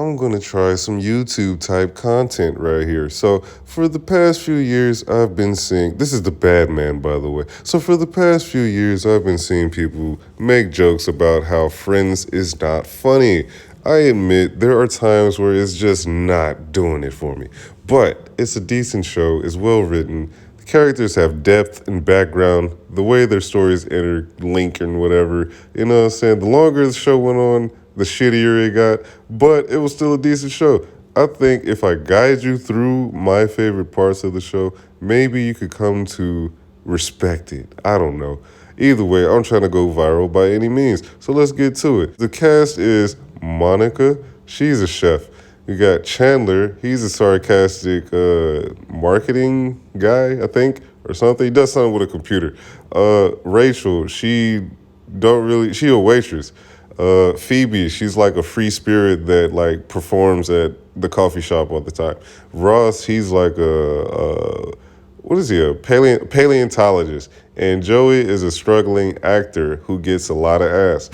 I'm gonna try some YouTube type content right here. So for the past few years, I've been seeing, this is the bad man, by the way. So for the past few years, I've been seeing people make jokes about how Friends is not funny. I admit there are times where it's just not doing it for me, but it's a decent show, it's well written. The characters have depth and background, the way their stories interlink and whatever. You know what I'm saying? The longer the show went on, the shittier it got, but it was still a decent show. I think if I guide you through my favorite parts of the show, maybe you could come to respect it. I don't know. Either way, I'm trying to go viral by any means. So let's get to it. The cast is Monica. She's a chef. You got Chandler. He's a sarcastic marketing guy, I think, or something. He does something with a computer. Rachel, she a waitress. Phoebe, she's like a free spirit that like performs at the coffee shop all the time. Ross, he's like what is he, a paleontologist. And Joey is a struggling actor who gets a lot of ass.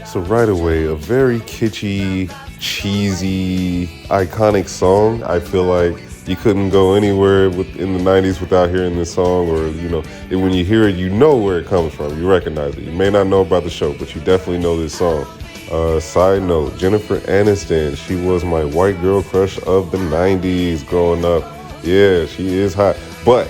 So right away, a very kitschy, cheesy, iconic song. I feel like you couldn't go anywhere in the 90s without hearing this song, or, you know, when you hear it, you know where it comes from. You recognize it. You may not know about the show, but you definitely know this song. Side note, Jennifer Aniston, she was my white girl crush of the 90s growing up. Yeah, she is hot. But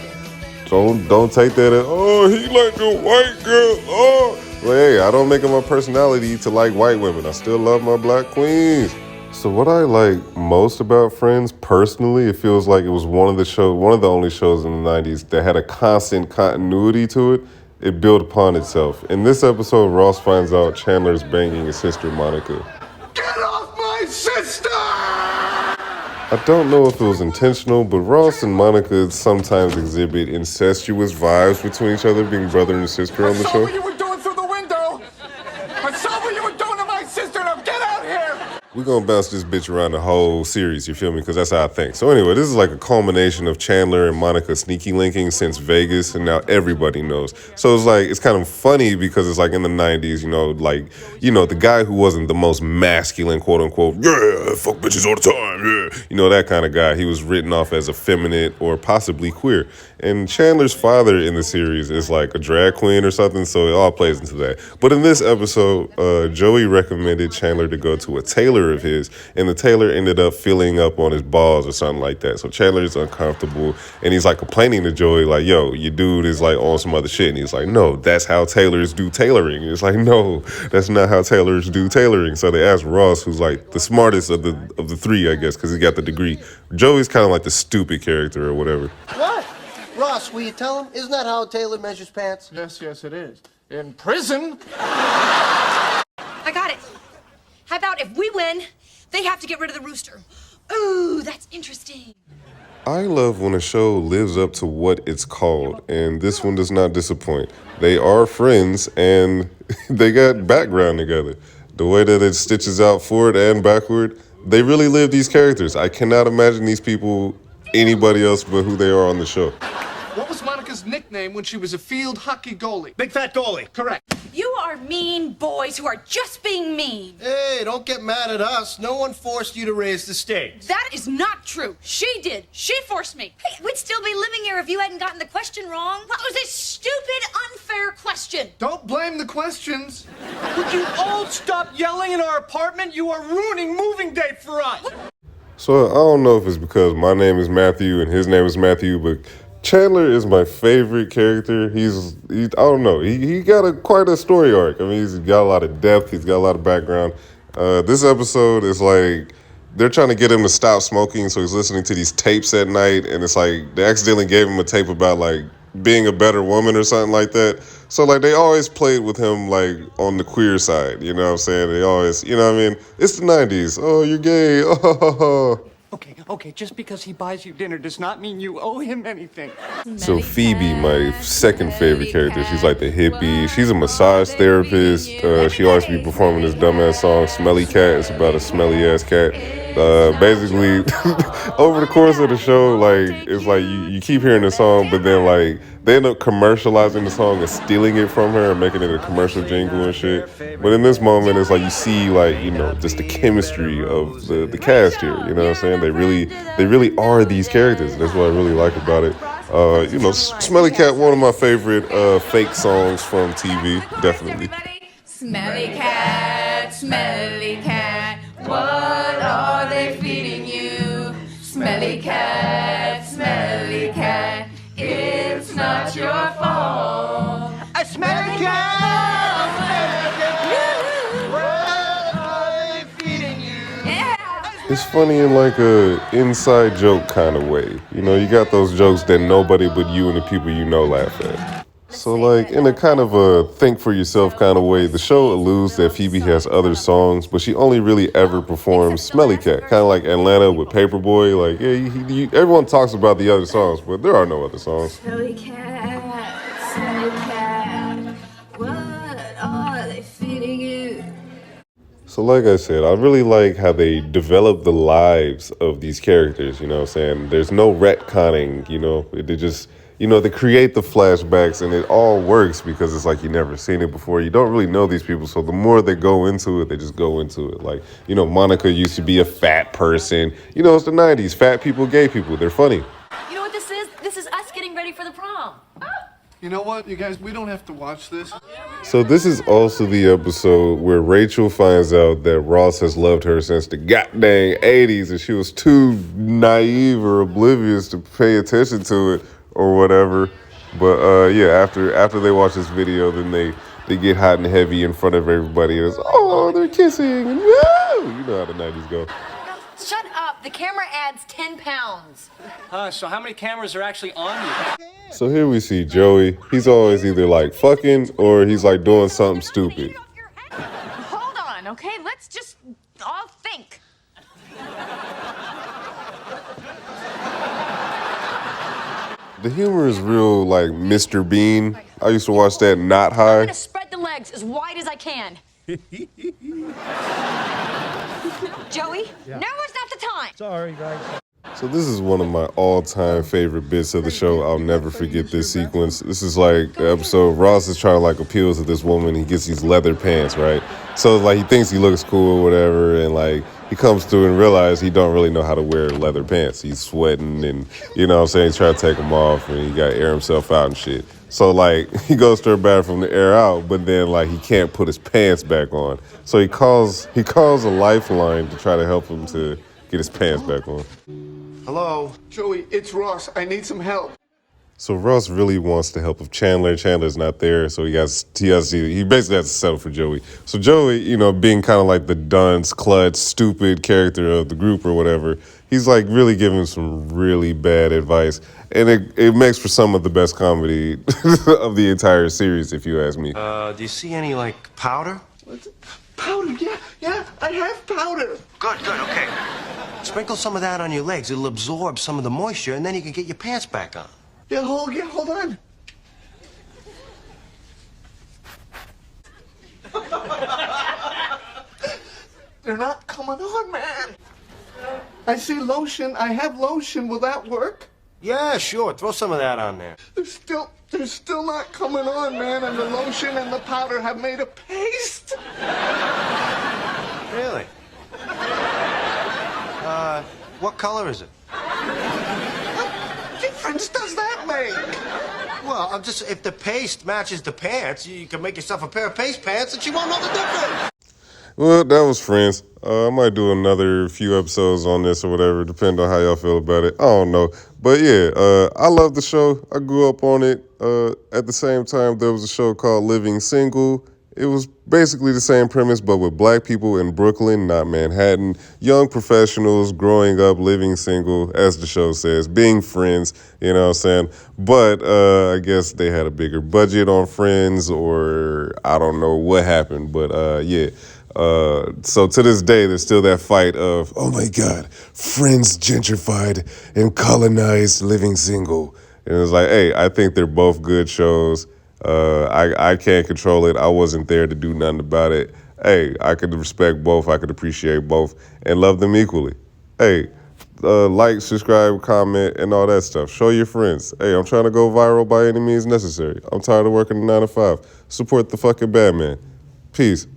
don't take that as, oh, he like the white girl, oh. Well, hey, I don't make it my personality to like white women. I still love my black queens. So what I like most about Friends, personally, it feels like it was one of the only shows in the 90s that had a constant continuity to it. It built upon itself. In this episode, Ross finds out Chandler's banging his sister, Monica. Get off my sister! I don't know if it was intentional, but Ross and Monica sometimes exhibit incestuous vibes between each other, being brother and sister on the show. We're gonna bounce this bitch around the whole series, you feel me? Because that's how I think. So anyway, this is like a culmination of Chandler and Monica sneaky linking since Vegas, and now everybody knows. So it's kind of funny because it's like in the 90s, the guy who wasn't the most masculine, quote unquote, yeah, fuck bitches all the time, yeah. That kind of guy. He was written off as effeminate or possibly queer. And Chandler's father in the series is like a drag queen or something, so it all plays into that. But in this episode, Joey recommended Chandler to go to a tailor of his, and the tailor ended up filling up on his balls or something like that. So Chandler's uncomfortable, and he's like complaining to Joey, like, yo, your dude is like on some other shit. And he's like, no, that's how tailors do tailoring. And it's like, no, that's not how tailors do tailoring. So they asked Ross, who's like the smartest of the three, I guess, because he got the degree. Joey's kind of like the stupid character or whatever. What? Ross, will you tell him? Isn't that how a tailor measures pants? Yes, it is. In prison. I got it. How about if we win, they have to get rid of the rooster? Ooh, that's interesting. I love when a show lives up to what it's called, and this one does not disappoint. They are friends, and they got background together. The way that it stitches out forward and backward, they really live these characters. I cannot imagine these people anybody else but who they are on the show. What was Monica's nickname when she was a field hockey goalie? Big fat goalie. Correct. You are mean boys who are just being mean. Hey, don't get mad at us. No one forced you to raise the stakes. That is not true. She did. She forced me. Hey, we'd still be living here if you hadn't gotten the question wrong. That was a stupid, unfair question. Don't blame the questions. Would you all stop yelling in our apartment? You are ruining moving date for us. So I don't know if it's because my name is Matthew and his name is Matthew, but Chandler is my favorite character. I don't know. He got quite a story arc. I mean, he's got a lot of depth. He's got a lot of background. This episode is like they're trying to get him to stop smoking, so he's listening to these tapes at night, and it's like they accidentally gave him a tape about like being a better woman or something like that. So like they always played with him like on the queer side. You know what I'm saying? They always, you know what I mean? It's the 90s. Oh, you're gay. Oh. Okay, just because he buys you dinner does not mean you owe him anything. So Phoebe, my second favorite character, she's like the hippie. She's a massage therapist. She always be performing this dumbass song, "Smelly Cat." It's about a smelly ass cat. Basically, over the course of the show, like it's like you keep hearing the song, but then like they end up commercializing the song and stealing it from her and making it a commercial jingle and shit. But in this moment, it's like you see like just the chemistry of the cast here. You know what I'm saying? They really are these characters. That's what I really like about it. Smelly Cat, one of my favorite fake songs from TV, definitely. Smelly cat, what are they feeding you? Smelly cat, it's not your fault. A smelly cat! What are they feeding you? It's funny in like a inside joke kind of way. You got those jokes that nobody but you and the people you know laugh at. So like in a kind of a think for yourself kind of way, the show alludes that Phoebe has other songs, but she only really ever performs Smelly Cat, kind of like Atlanta with Paperboy. Like, yeah, everyone talks about the other songs, but there are no other songs. Smelly cat, what are they feeding you? So like I said, I really like how they develop the lives of these characters, you know what I'm saying? There's no retconning, they just, they create the flashbacks and it all works because it's like you never seen it before. You don't really know these people, so the more they go into it, they just go into it. Like, Monica used to be a fat person. It's the 90s, fat people, gay people, they're funny. You know what this is? This is us getting ready for the prom. You know what, you guys? We don't have to watch this. So this is also the episode where Rachel finds out that Ross has loved her since the goddamn 80s and she was too naive or oblivious to pay attention to it or whatever. But after they watch this video, then they get hot and heavy in front of everybody and it's, oh, they're kissing and woo! You know how the 90s go. Shut up. The camera adds 10 pounds. So how many cameras are actually on you? So here we see Joey. He's always either like fucking or he's like doing something stupid. Hold on, okay? Let's just all think. The humor is real like Mr. Bean. I used to watch that Not I'm High. gonna spread the legs as wide as I can. Joey, now is not the time. Sorry, guys. So this is one of my all-time favorite bits of the show. I'll never forget this sequence. This is like the episode Ross is trying to like appeal to this woman. He gets these leather pants, right? So like he thinks he looks cool or whatever, and like he comes through and realizes he don't really know how to wear leather pants. He's sweating and he's trying to take them off and he got to air himself out and shit. So like he goes to her bathroom to air out, but then like he can't put his pants back on. So he calls a lifeline to try to help him to get his pants back on. Hello? Joey, it's Ross. I need some help. So Ross really wants to help of Chandler. Chandler's not there, so he basically has to settle for Joey. So Joey, being kind of like the dunce, klutz, stupid character of the group or whatever, he's like really giving some really bad advice. And it makes for some of the best comedy of the entire series, if you ask me. Do you see any, like, powder? Powder, yeah, I have powder. Good, okay. Sprinkle some of that on your legs. It'll absorb some of the moisture, and then you can get your pants back on. Yeah, hold on. They're not coming on, man. I see lotion. I have lotion. Will that work? Yeah, sure. Throw some of that on there. They're still not coming on, man. And the lotion and the powder have made a paste. Really? What color is it? What difference does that make? Well, if the paste matches the pants, you can make yourself a pair of paste pants and you won't know the difference. Well, that was Friends. I might do another few episodes on this or whatever, depending on how y'all feel about it. I don't know. But yeah, I love the show. I grew up on it. At the same time, there was a show called Living Single. It was basically the same premise, but with black people in Brooklyn, not Manhattan. Young professionals growing up, living single, as the show says, being friends, you know what I'm saying? But I guess they had a bigger budget on Friends, or I don't know what happened, but yeah. So to this day, there's still that fight of, oh my God, Friends gentrified and colonized Living Single. And it's like, hey, I think they're both good shows. I can't control it. I wasn't there to do nothing about it. Hey, I could respect both. I could appreciate both and love them equally. Hey, like, subscribe, comment, and all that stuff. Show your friends. Hey, I'm trying to go viral by any means necessary. I'm tired of working a 9 to 5. Support the fucking Batman. Peace.